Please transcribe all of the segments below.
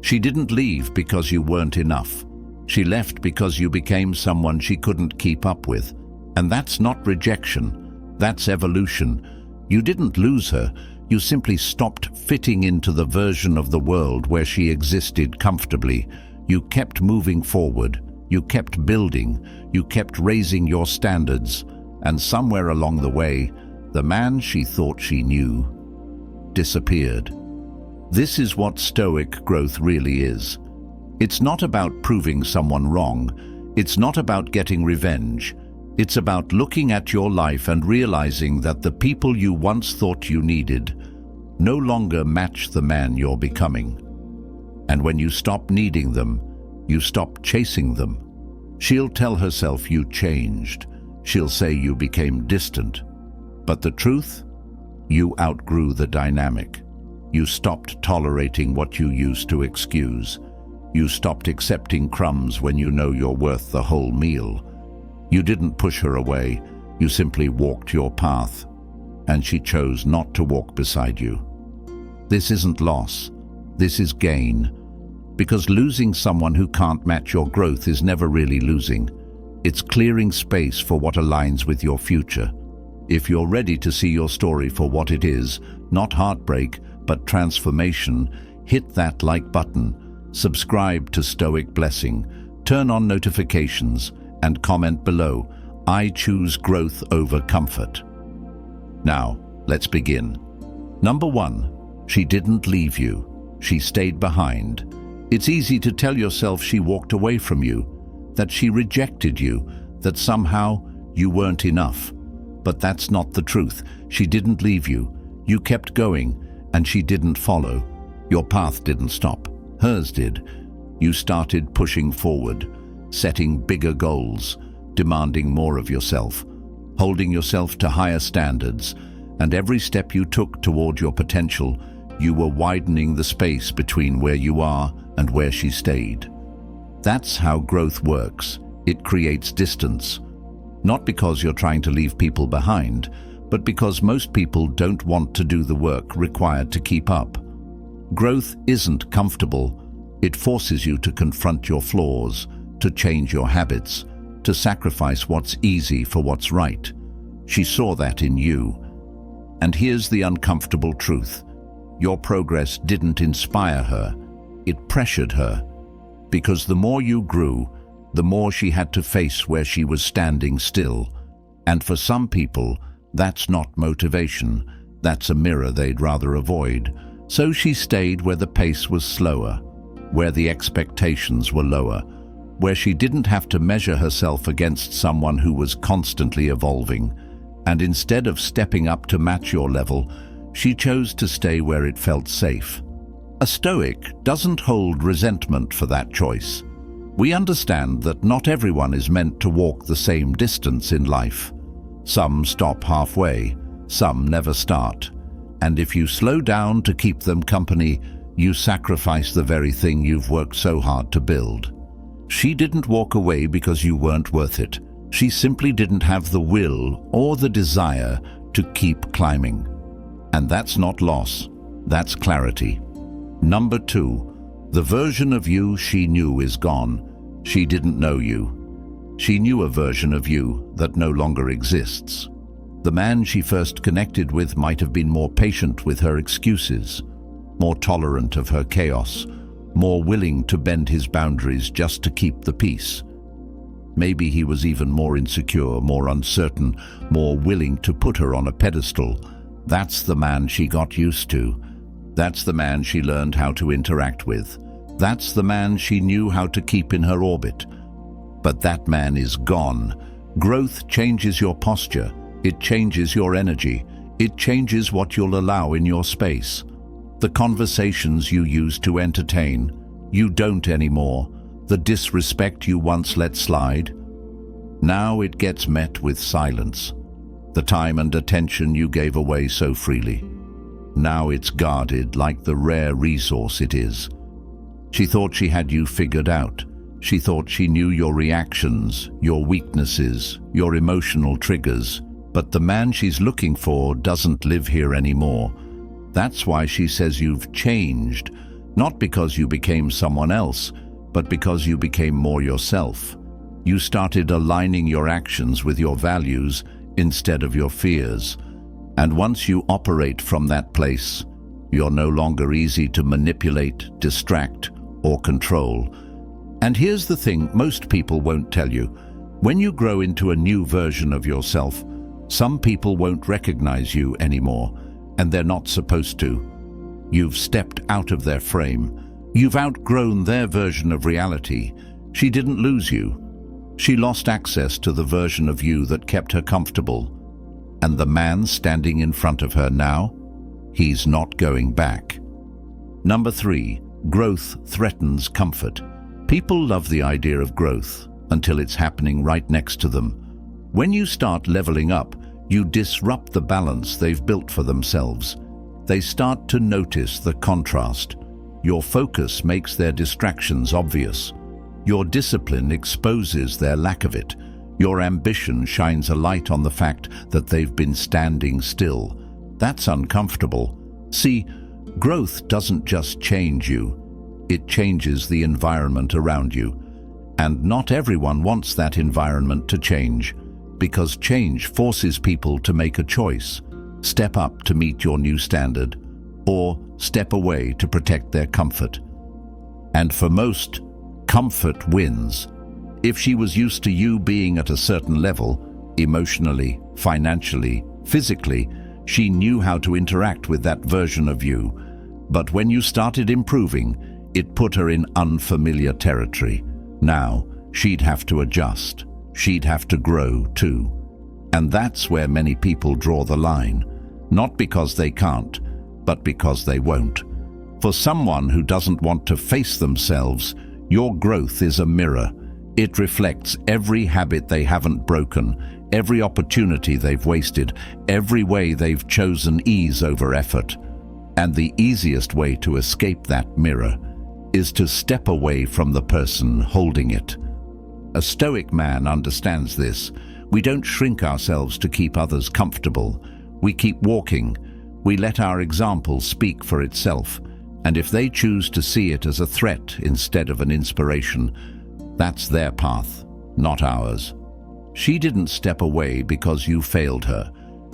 She didn't leave because you weren't enough. She left because you became someone she couldn't keep up with. And that's not rejection, that's evolution. You didn't lose her, you simply stopped fitting into the version of the world where she existed comfortably. You kept moving forward, you kept building, you kept raising your standards, and somewhere along the way, the man she thought she knew disappeared. This is what Stoic growth really is. It's not about proving someone wrong. It's not about getting revenge. It's about looking at your life and realizing that the people you once thought you needed no longer match the man you're becoming. And when you stop needing them, you stop chasing them. She'll tell herself you changed. She'll say you became distant. But the truth? You outgrew the dynamic. You stopped tolerating what you used to excuse. You stopped accepting crumbs when you know you're worth the whole meal. You didn't push her away, you simply walked your path, and she chose not to walk beside you. This isn't loss, this is gain, because losing someone who can't match your growth is never really losing. It's clearing space for what aligns with your future. If you're ready to see your story for what it is, not heartbreak, but transformation, hit that like button, subscribe to Stoic Blessing, turn on notifications, and comment below, I choose growth over comfort. Now, let's begin. Number 1, she didn't leave you. She stayed behind. It's easy to tell yourself she walked away from you, that she rejected you, that somehow you weren't enough. But that's not the truth. She didn't leave you. You kept going, and she didn't follow. Your path didn't stop. Hers did. You started pushing forward, setting bigger goals, demanding more of yourself, holding yourself to higher standards, and every step you took toward your potential, you were widening the space between where you are and where she stayed. That's how growth works. It creates distance. Not because you're trying to leave people behind, but because most people don't want to do the work required to keep up. Growth isn't comfortable. It forces you to confront your flaws, to change your habits, to sacrifice what's easy for what's right. She saw that in you. And here's the uncomfortable truth. Your progress didn't inspire her. It pressured her. Because the more you grew, the more she had to face where she was standing still. And for some people, that's not motivation. That's a mirror they'd rather avoid. So she stayed where the pace was slower, where the expectations were lower, where she didn't have to measure herself against someone who was constantly evolving. And instead of stepping up to match your level, she chose to stay where it felt safe. A Stoic doesn't hold resentment for that choice. We understand that not everyone is meant to walk the same distance in life. Some stop halfway, some never start. And if you slow down to keep them company, you sacrifice the very thing you've worked so hard to build. She didn't walk away because you weren't worth it. She simply didn't have the will or the desire to keep climbing. And that's not loss, that's clarity. Number 2, the version of you she knew is gone. She didn't know you. She knew a version of you that no longer exists. The man she first connected with might have been more patient with her excuses, more tolerant of her chaos, more willing to bend his boundaries just to keep the peace. Maybe he was even more insecure, more uncertain, more willing to put her on a pedestal. That's the man she got used to. That's the man she learned how to interact with. That's the man she knew how to keep in her orbit. But that man is gone. Growth changes your posture. It changes your energy. It changes what you'll allow in your space. The conversations you used to entertain, you don't anymore. The disrespect you once let slide, now it gets met with silence. The time and attention you gave away so freely, now it's guarded like the rare resource it is. She thought she had you figured out. She thought she knew your reactions, your weaknesses, your emotional triggers. But the man she's looking for doesn't live here anymore. That's why she says you've changed, Not because you became someone else, but because you became more yourself. You started aligning your actions with your values instead of your fears. And once you operate from that place, you're no longer easy to manipulate, distract, or control. And here's the thing most people won't tell you. When you grow into a new version of yourself, some people won't recognize you anymore, and they're not supposed to. You've stepped out of their frame. You've outgrown their version of reality. She didn't lose you. She lost access to the version of you that kept her comfortable. And the man standing in front of her now, he's not going back. Number 3, growth threatens comfort. People love the idea of growth until it's happening right next to them. When you start leveling up, you disrupt the balance they've built for themselves. They start to notice the contrast. Your focus makes their distractions obvious. Your discipline exposes their lack of it. Your ambition shines a light on the fact that they've been standing still. That's uncomfortable. See, growth doesn't just change you. It changes the environment around you. And not everyone wants that environment to change, because change forces people to make a choice. Step up to meet your new standard, or step away to protect their comfort. And for most, comfort wins. If she was used to you being at a certain level, emotionally, financially, physically, she knew how to interact with that version of you. But when you started improving, it put her in unfamiliar territory. Now, she'd have to adjust. She'd have to grow too. And that's where many people draw the line. Not because they can't, but because they won't. For someone who doesn't want to face themselves, your growth is a mirror. It reflects every habit they haven't broken, every opportunity they've wasted, every way they've chosen ease over effort. And the easiest way to escape that mirror is to step away from the person holding it. A Stoic man understands this. We don't shrink ourselves to keep others comfortable. We keep walking. We let our example speak for itself. And if they choose to see it as a threat instead of an inspiration, that's their path, not ours. She didn't step away because you failed her.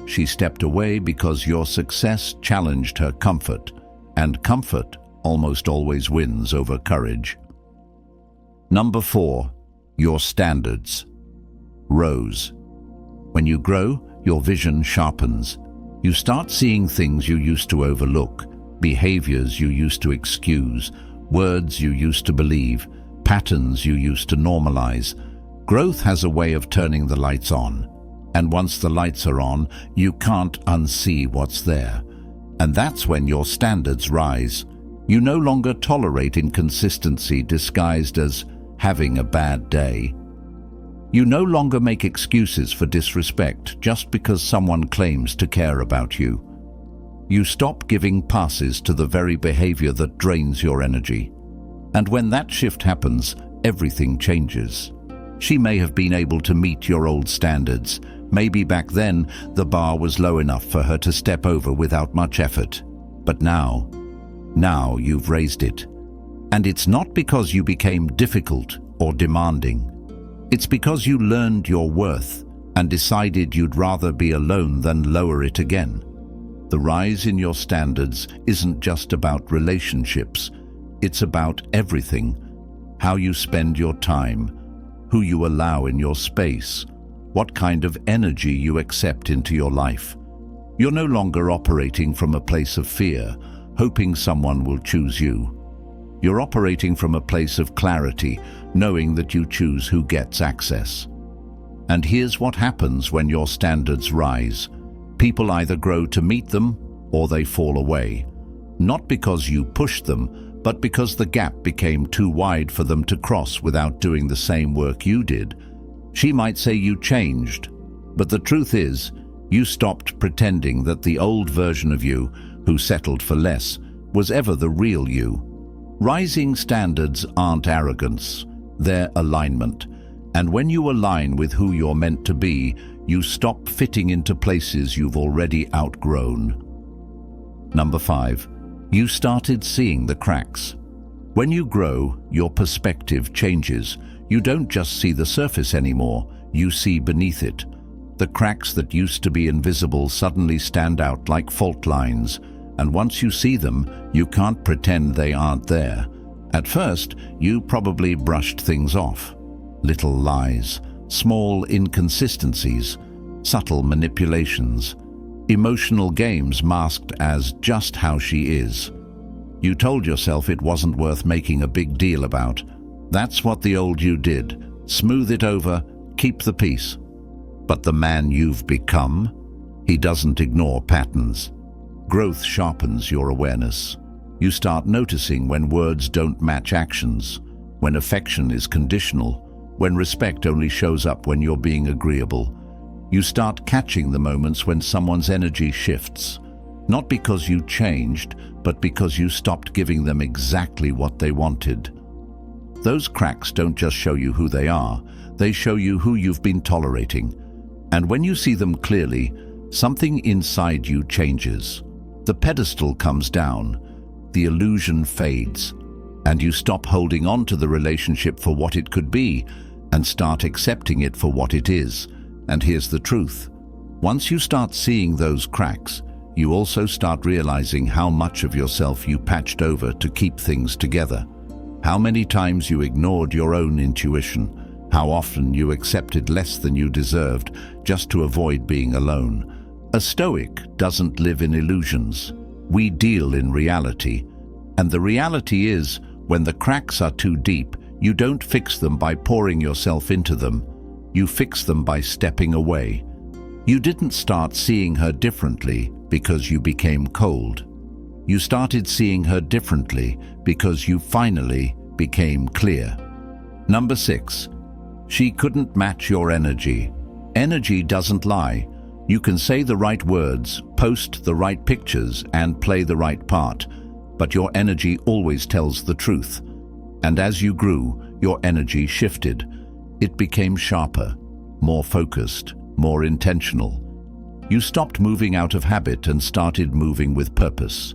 She stepped away because your success challenged her comfort, and comfort almost always wins over courage. Number 4, your standards. Rose. When you grow, your vision sharpens. You start seeing things you used to overlook, behaviors you used to excuse, words you used to believe, patterns you used to normalize. Growth has a way of turning the lights on. And once the lights are on, you can't unsee what's there. And that's when your standards rise. You no longer tolerate inconsistency disguised as having a bad day. You no longer make excuses for disrespect just because someone claims to care about you. You stop giving passes to the very behavior that drains your energy. And when that shift happens, everything changes. She may have been able to meet your old standards. Maybe back then, the bar was low enough for her to step over without much effort. But now you've raised it. And it's not because you became difficult or demanding. It's because you learned your worth and decided you'd rather be alone than lower it again. The rise in your standards isn't just about relationships. It's about everything. How you spend your time, who you allow in your space, what kind of energy you accept into your life. You're no longer operating from a place of fear, hoping someone will choose you. You're operating from a place of clarity, knowing that you choose who gets access. And here's what happens when your standards rise. People either grow to meet them or they fall away. Not because you pushed them, but because the gap became too wide for them to cross without doing the same work you did. She might say you changed, but the truth is, you stopped pretending that the old version of you, who settled for less, was ever the real you. Rising standards aren't arrogance, they're alignment. And when you align with who you're meant to be, you stop fitting into places you've already outgrown. Number 5, You started seeing the cracks. When you grow, your perspective changes. You don't just see the surface anymore, you see beneath it. The cracks that used to be invisible suddenly stand out like fault lines, and once you see them, you can't pretend they aren't there. At first, you probably brushed things off. Little lies, small inconsistencies, subtle manipulations, emotional games masked as just how she is. You told yourself it wasn't worth making a big deal about. That's what the old you did. Smooth it over, keep the peace. But the man you've become, he doesn't ignore patterns. Growth sharpens your awareness. You start noticing when words don't match actions, when affection is conditional, when respect only shows up when you're being agreeable. You start catching the moments when someone's energy shifts, not because you changed, but because you stopped giving them exactly what they wanted. Those cracks don't just show you who they are, they show you who you've been tolerating. And when you see them clearly, something inside you changes. The pedestal comes down, the illusion fades, and you stop holding on to the relationship for what it could be and start accepting it for what it is. And here's the truth. Once you start seeing those cracks, you also start realizing how much of yourself you patched over to keep things together. How many times you ignored your own intuition. How often you accepted less than you deserved just to avoid being alone. A Stoic doesn't live in illusions. We deal in reality. And the reality is, when the cracks are too deep, you don't fix them by pouring yourself into them. You fix them by stepping away. You didn't start seeing her differently because you became cold. You started seeing her differently because you finally became clear. Number 6. She couldn't match your energy. Energy doesn't lie. You can say the right words, post the right pictures, and play the right part, but your energy always tells the truth. And as you grew, your energy shifted. It became sharper, more focused, more intentional. You stopped moving out of habit and started moving with purpose.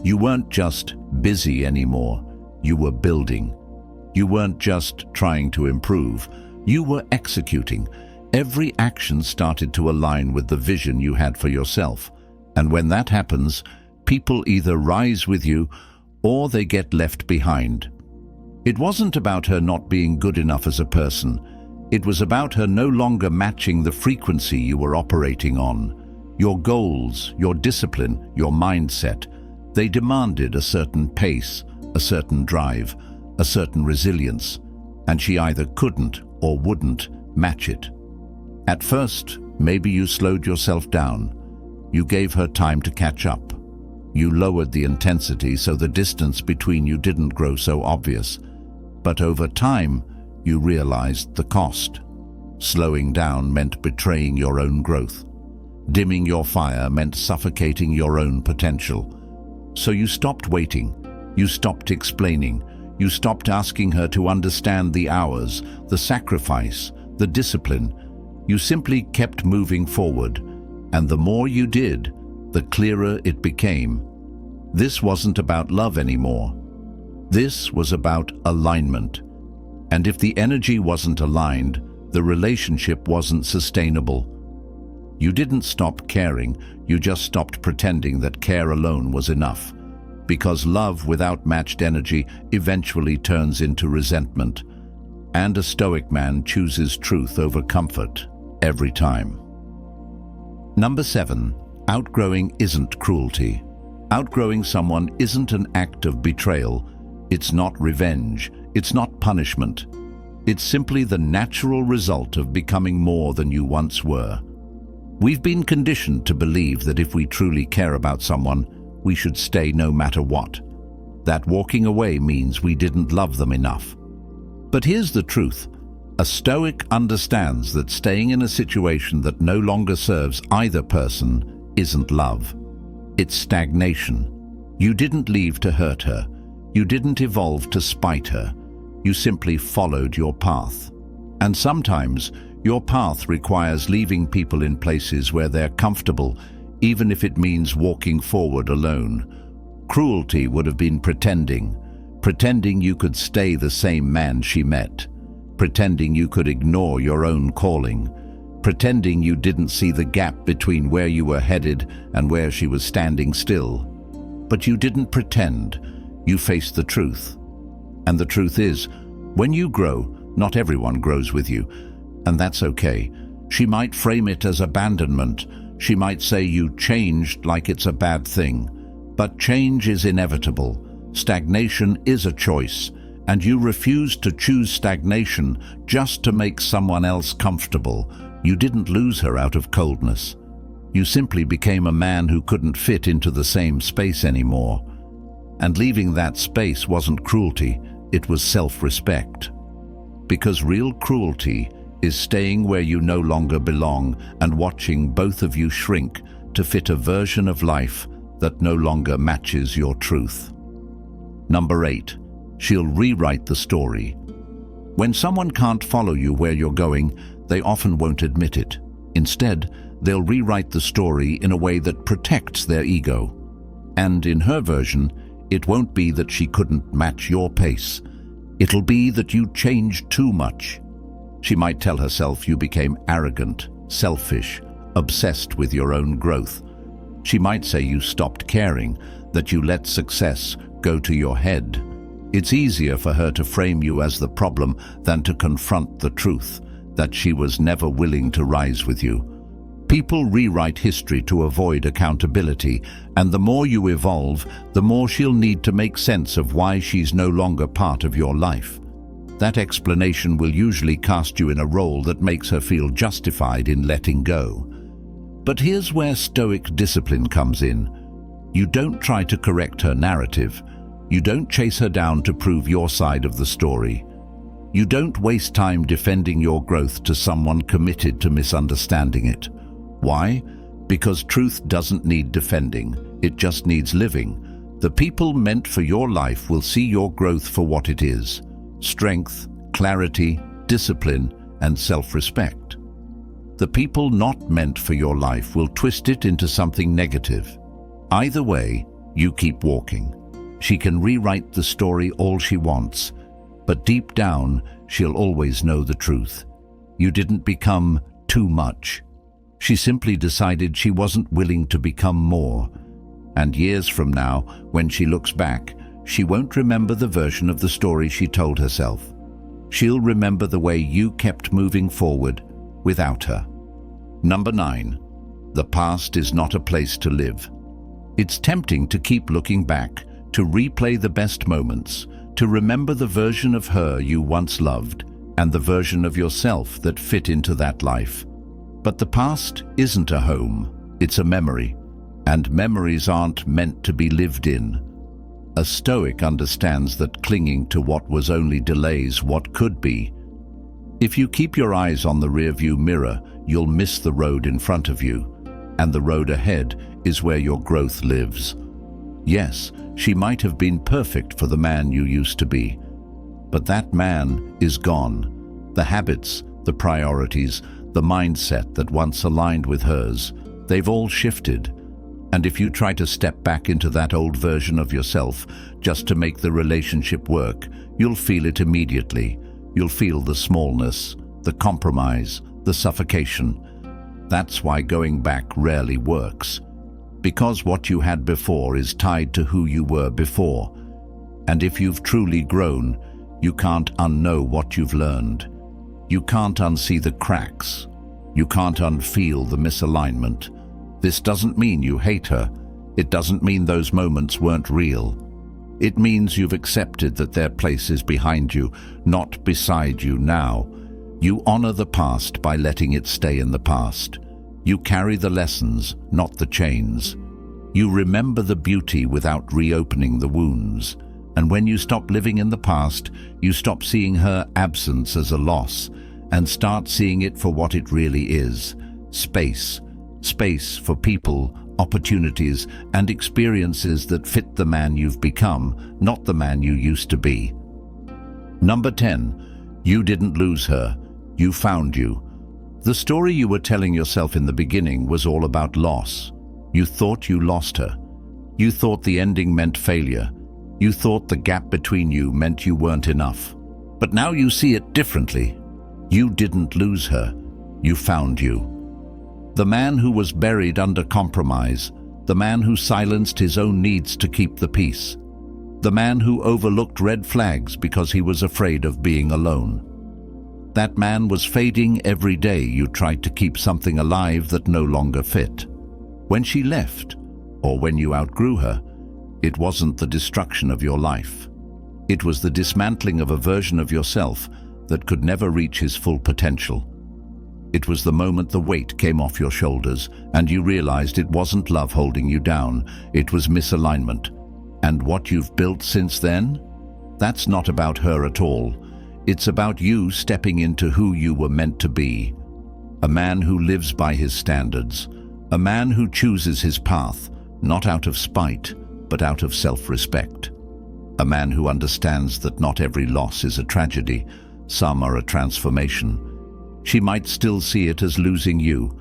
You weren't just busy anymore, you were building. You weren't just trying to improve, you were executing. Every action started to align with the vision you had for yourself. And when that happens, people either rise with you or they get left behind. It wasn't about her not being good enough as a person. It was about her no longer matching the frequency you were operating on. Your goals, your discipline, your mindset, they demanded a certain pace, a certain drive, a certain resilience, and she either couldn't or wouldn't match it. At first, maybe you slowed yourself down. You gave her time to catch up. You lowered the intensity so the distance between you didn't grow so obvious. But over time, you realized the cost. Slowing down meant betraying your own growth. Dimming your fire meant suffocating your own potential. So you stopped waiting. You stopped explaining. You stopped asking her to understand the hours, the sacrifice, the discipline. You simply kept moving forward, and the more you did, the clearer it became. This wasn't about love anymore. This was about alignment. And if the energy wasn't aligned, the relationship wasn't sustainable. You didn't stop caring, you just stopped pretending that care alone was enough. Because love without matched energy eventually turns into resentment. And a Stoic man chooses truth over comfort. Every time. Number 7. Outgrowing isn't cruelty. Outgrowing someone isn't an act of betrayal. It's not revenge. It's not punishment. It's simply the natural result of becoming more than you once were. We've been conditioned to believe that if we truly care about someone, we should stay no matter what. That walking away means we didn't love them enough. But here's the truth. A Stoic understands that staying in a situation that no longer serves either person isn't love. It's stagnation. You didn't leave to hurt her. You didn't evolve to spite her. You simply followed your path. And sometimes, your path requires leaving people in places where they're comfortable, even if it means walking forward alone. Cruelty would have been pretending. Pretending you could stay the same man she met. Pretending you could ignore your own calling. Pretending you didn't see the gap between where you were headed and where she was standing still. But you didn't pretend. You faced the truth. And the truth is, when you grow, not everyone grows with you. And that's okay. She might frame it as abandonment. She might say you changed like it's a bad thing. But change is inevitable. Stagnation is a choice. And you refused to choose stagnation just to make someone else comfortable. You didn't lose her out of coldness. You simply became a man who couldn't fit into the same space anymore. And leaving that space wasn't cruelty, it was self-respect. Because real cruelty is staying where you no longer belong and watching both of you shrink to fit a version of life that no longer matches your truth. Number 8. She'll rewrite the story. When someone can't follow you where you're going, they often won't admit it. Instead, they'll rewrite the story in a way that protects their ego. And in her version, it won't be that she couldn't match your pace. It'll be that you changed too much. She might tell herself you became arrogant, selfish, obsessed with your own growth. She might say you stopped caring, that you let success go to your head. It's easier for her to frame you as the problem than to confront the truth, that she was never willing to rise with you. People rewrite history to avoid accountability, and the more you evolve, the more she'll need to make sense of why she's no longer part of your life. That explanation will usually cast you in a role that makes her feel justified in letting go. But here's where Stoic discipline comes in. You don't try to correct her narrative. You don't chase her down to prove your side of the story. You don't waste time defending your growth to someone committed to misunderstanding it. Why? Because truth doesn't need defending, it just needs living. The people meant for your life will see your growth for what it is: strength, clarity, discipline, and self-respect. The people not meant for your life will twist it into something negative. Either way, you keep walking. She can rewrite the story all she wants, but deep down, she'll always know the truth. You didn't become too much. She simply decided she wasn't willing to become more. And years from now, when she looks back, she won't remember the version of the story she told herself. She'll remember the way you kept moving forward without her. Number 9. The past is not a place to live. It's tempting to keep looking back, to replay the best moments, to remember the version of her you once loved and the version of yourself that fit into that life. But the past isn't a home, it's a memory, and memories aren't meant to be lived in. A Stoic understands that clinging to what was only delays what could be. If you keep your eyes on the rearview mirror, you'll miss the road in front of you, and the road ahead is where your growth lives. Yes, she might have been perfect for the man you used to be, but that man is gone. The habits, the priorities, the mindset that once aligned with hers, they've all shifted. And if you try to step back into that old version of yourself just to make the relationship work, you'll feel it immediately. You'll feel the smallness, the compromise, the suffocation. That's why going back rarely works. Because what you had before is tied to who you were before. And if you've truly grown, you can't unknow what you've learned. You can't unsee the cracks. You can't unfeel the misalignment. This doesn't mean you hate her. It doesn't mean those moments weren't real. It means you've accepted that their place is behind you, not beside you now. You honor the past by letting it stay in the past. You carry the lessons, not the chains. You remember the beauty without reopening the wounds. And when you stop living in the past, you stop seeing her absence as a loss and start seeing it for what it really is: space. Space for people, opportunities, and experiences that fit the man you've become, not the man you used to be. Number 10. You didn't lose her. You found you. The story you were telling yourself in the beginning was all about loss. You thought you lost her. You thought the ending meant failure. You thought the gap between you meant you weren't enough. But now you see it differently. You didn't lose her. You found you. The man who was buried under compromise, the man who silenced his own needs to keep the peace, the man who overlooked red flags because he was afraid of being alone. That man was fading every day you tried to keep something alive that no longer fit. When she left, or when you outgrew her, it wasn't the destruction of your life. It was the dismantling of a version of yourself that could never reach his full potential. It was the moment the weight came off your shoulders and you realized it wasn't love holding you down, it was misalignment. And what you've built since then? That's not about her at all. It's about you stepping into who you were meant to be. A man who lives by his standards. A man who chooses his path, not out of spite, but out of self-respect. A man who understands that not every loss is a tragedy, some are a transformation. She might still see it as losing you,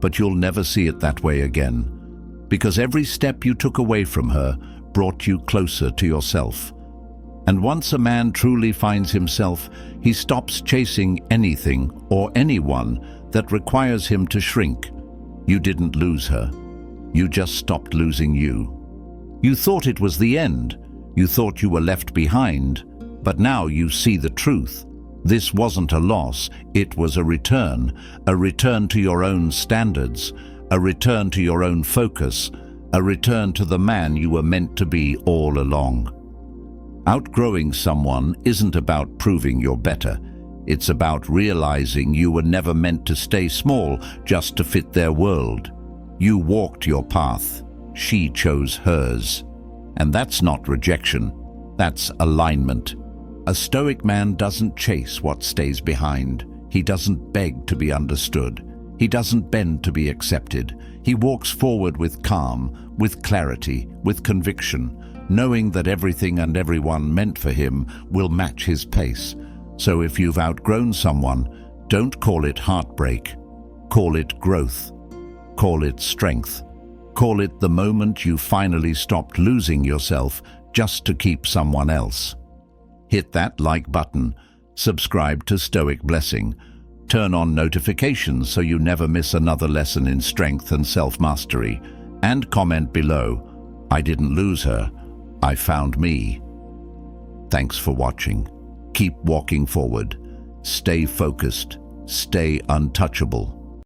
but you'll never see it that way again, because every step you took away from her brought you closer to yourself. And once a man truly finds himself, he stops chasing anything or anyone that requires him to shrink. You didn't lose her. You just stopped losing you. You thought it was the end. You thought you were left behind, but now you see the truth. This wasn't a loss, it was a return to your own standards, a return to your own focus, a return to the man you were meant to be all along. Outgrowing someone isn't about proving you're better. It's about realizing you were never meant to stay small just to fit their world. You walked your path. She chose hers. And that's not rejection. That's alignment. A Stoic man doesn't chase what stays behind. He doesn't beg to be understood. He doesn't bend to be accepted. He walks forward with calm, with clarity, with conviction, knowing that everything and everyone meant for him will match his pace. So if you've outgrown someone, don't call it heartbreak. Call it growth. Call it strength. Call it the moment you finally stopped losing yourself just to keep someone else. Hit that like button, subscribe to Stoic Blessing, turn on notifications so you never miss another lesson in strength and self-mastery, and comment below, I didn't lose her, I found me. Thanks for watching. Keep walking forward. Stay focused. Stay untouchable.